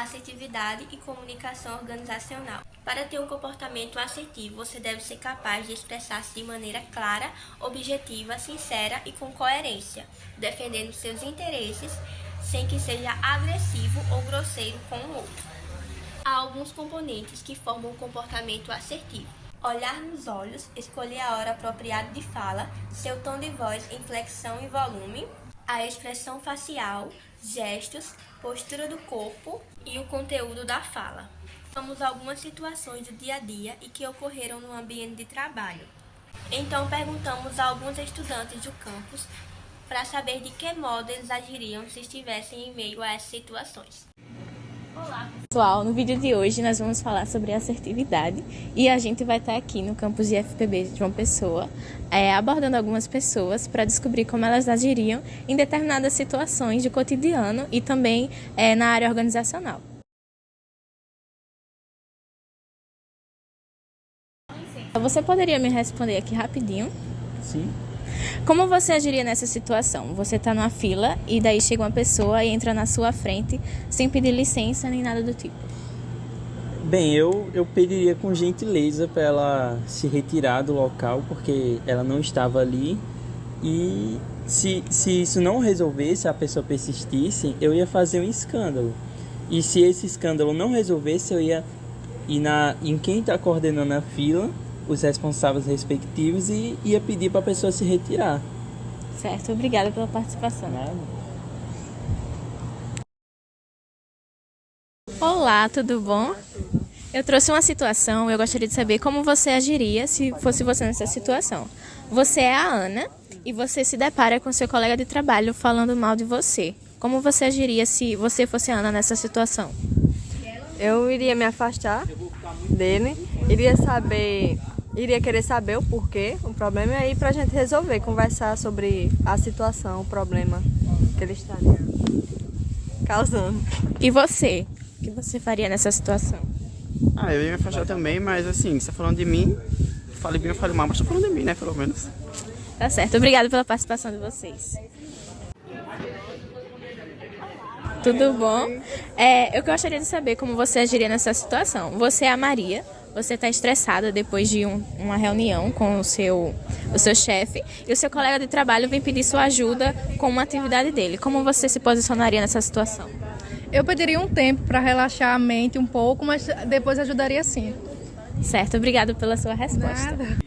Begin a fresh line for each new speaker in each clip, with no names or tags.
assertividade e comunicação organizacional. Para ter um comportamento assertivo, você deve ser capaz de expressar-se de maneira clara, objetiva, sincera e com coerência, defendendo seus interesses sem que seja agressivo ou grosseiro com o outro. Há alguns componentes que formam um comportamento assertivo: olhar nos olhos, escolher a hora apropriada de fala, seu tom de voz, inflexão e volume, a expressão facial, gestos, postura do corpo e o conteúdo da fala. Vamos a algumas situações do dia a dia e que ocorreram no ambiente de trabalho. Então perguntamos a alguns estudantes do campus para saber de que modo eles agiriam se estivessem em meio a essas situações.
Pessoal, no vídeo de hoje nós vamos falar sobre assertividade e a gente vai estar aqui no campus de FPB de João Pessoa, abordando algumas pessoas para descobrir como elas agiriam em determinadas situações de cotidiano e também na área organizacional. Você poderia me responder aqui rapidinho?
Sim.
Como você agiria nessa situação? Você está numa fila e daí chega uma pessoa e entra na sua frente sem pedir licença nem nada do tipo.
Bem, eu pediria com gentileza para ela se retirar do local, porque ela não estava ali. E se isso não resolvesse, a pessoa persistisse, eu ia fazer um escândalo. E se esse escândalo não resolvesse, eu ia ir em quem está coordenando a fila, os responsáveis respectivos, e ia pedir para a pessoa se retirar.
Certo, obrigada pela participação.
Nada.
Olá, tudo bom? Eu trouxe uma situação e eu gostaria de saber como você agiria se fosse você nessa situação. Você é a Ana e você se depara com seu colega de trabalho falando mal de você. Como você agiria se você fosse a Ana nessa situação?
Eu iria me afastar dele, iria querer saber o porquê, o problema, e aí pra gente resolver, conversar sobre a situação, o problema que ele estaria causando.
E você? O que você faria nessa situação?
Eu ia me afastar também, mas assim, você tá falando de mim, fale bem ou fale mal, mas tô falando de mim, né, pelo menos.
Tá certo, obrigada pela participação de vocês. Tudo bom? Eu gostaria de saber como você agiria nessa situação. Você é a Maria, você está estressada depois de uma reunião com o seu chefe e o seu colega de trabalho vem pedir sua ajuda com uma atividade dele. Como você se posicionaria nessa situação?
Eu pediria um tempo para relaxar a mente um pouco, mas depois ajudaria sim.
Certo, obrigado pela sua resposta.
Nada.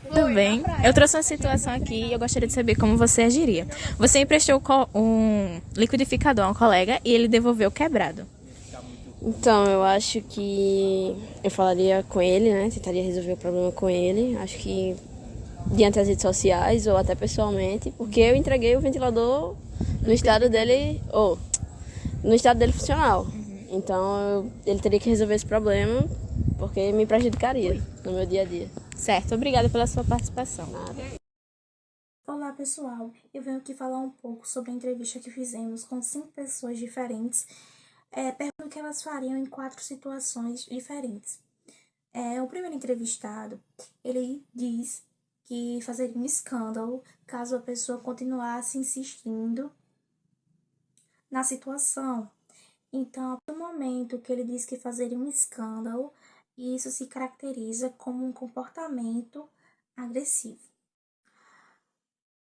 Tudo bem. Eu trouxe uma situação aqui e eu gostaria de saber como você agiria. Você emprestou um liquidificador a um colega e ele devolveu quebrado.
Então, eu acho que eu falaria com ele, né? Tentaria resolver o problema com ele. Acho que diante das redes sociais ou até pessoalmente, porque eu entreguei o ventilador no estado dele, no estado dele funcional. Então, ele teria que resolver esse problema, porque me prejudicaria no meu dia a dia.
Certo, obrigada pela sua participação.
Olá pessoal, eu venho aqui falar um pouco sobre a entrevista que fizemos com 5 pessoas diferentes, perguntando o que elas fariam em 4 situações diferentes. O primeiro entrevistado, ele diz que fazeria um escândalo caso a pessoa continuasse insistindo na situação. Então, no momento que ele diz que fazeria um escândalo, isso se caracteriza como um comportamento agressivo.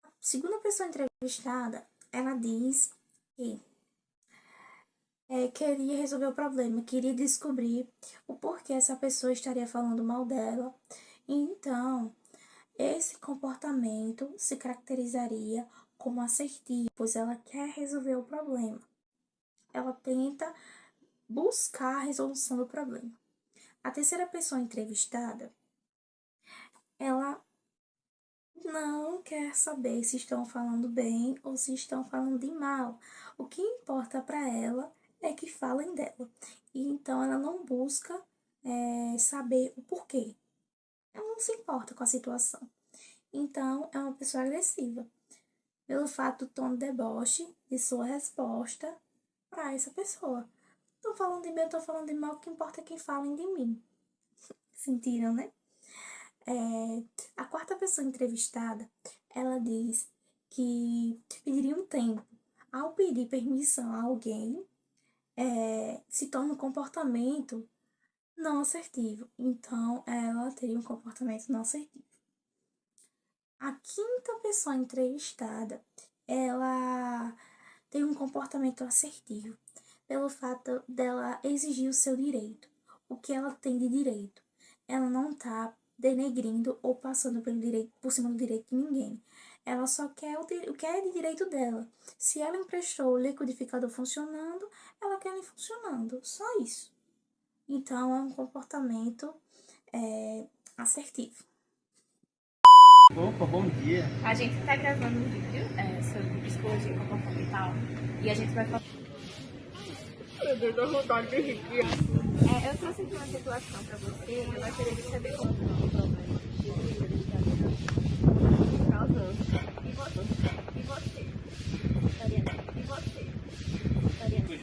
A segunda pessoa entrevistada, ela diz que queria resolver o problema, queria descobrir o porquê essa pessoa estaria falando mal dela. Então, esse comportamento se caracterizaria como assertivo, pois ela quer resolver o problema. Ela tenta buscar a resolução do problema. A terceira pessoa entrevistada, ela não quer saber se estão falando bem ou se estão falando de mal. O que importa para ela é que falem dela. E então ela não busca saber o porquê. Ela não se importa com a situação. Então é uma pessoa agressiva, pelo fato do tom de deboche de sua resposta para essa pessoa. Tô falando de mim, eu tô falando de mal, o que importa é que falem de mim. Sentiram, né? A quarta pessoa entrevistada, ela diz que pediria um tempo. Ao pedir permissão a alguém, se torna um comportamento não assertivo. Então, ela teria um comportamento não assertivo. A quinta pessoa entrevistada, ela tem um comportamento assertivo, pelo fato dela exigir o seu direito, o que ela tem de direito. Ela não está denegrindo ou passando por cima do direito de ninguém. Ela só quer o que é de direito dela. Se ela emprestou o liquidificador funcionando, ela quer ele funcionando. Só isso. Então, é um comportamento assertivo.
Opa, bom dia.
A gente está gravando um vídeo sobre psicologia comportamental e a gente vai falar. Eu trouxe aqui uma situação para você e eu gostaria de saber como foi o problema que ele está causando. E você?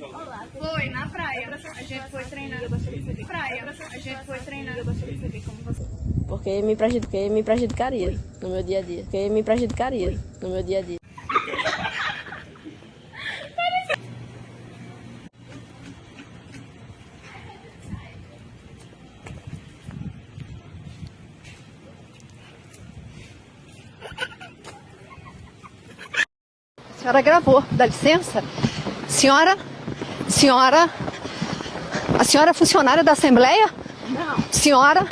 Olá,
Foi na praia. A gente foi treinar. A gente foi treinar.
Eu gostaria de saber como você.
Porque me prejudicaria no meu dia a dia.
A senhora gravou, dá licença? A senhora é funcionária da Assembleia?
Não.
Senhora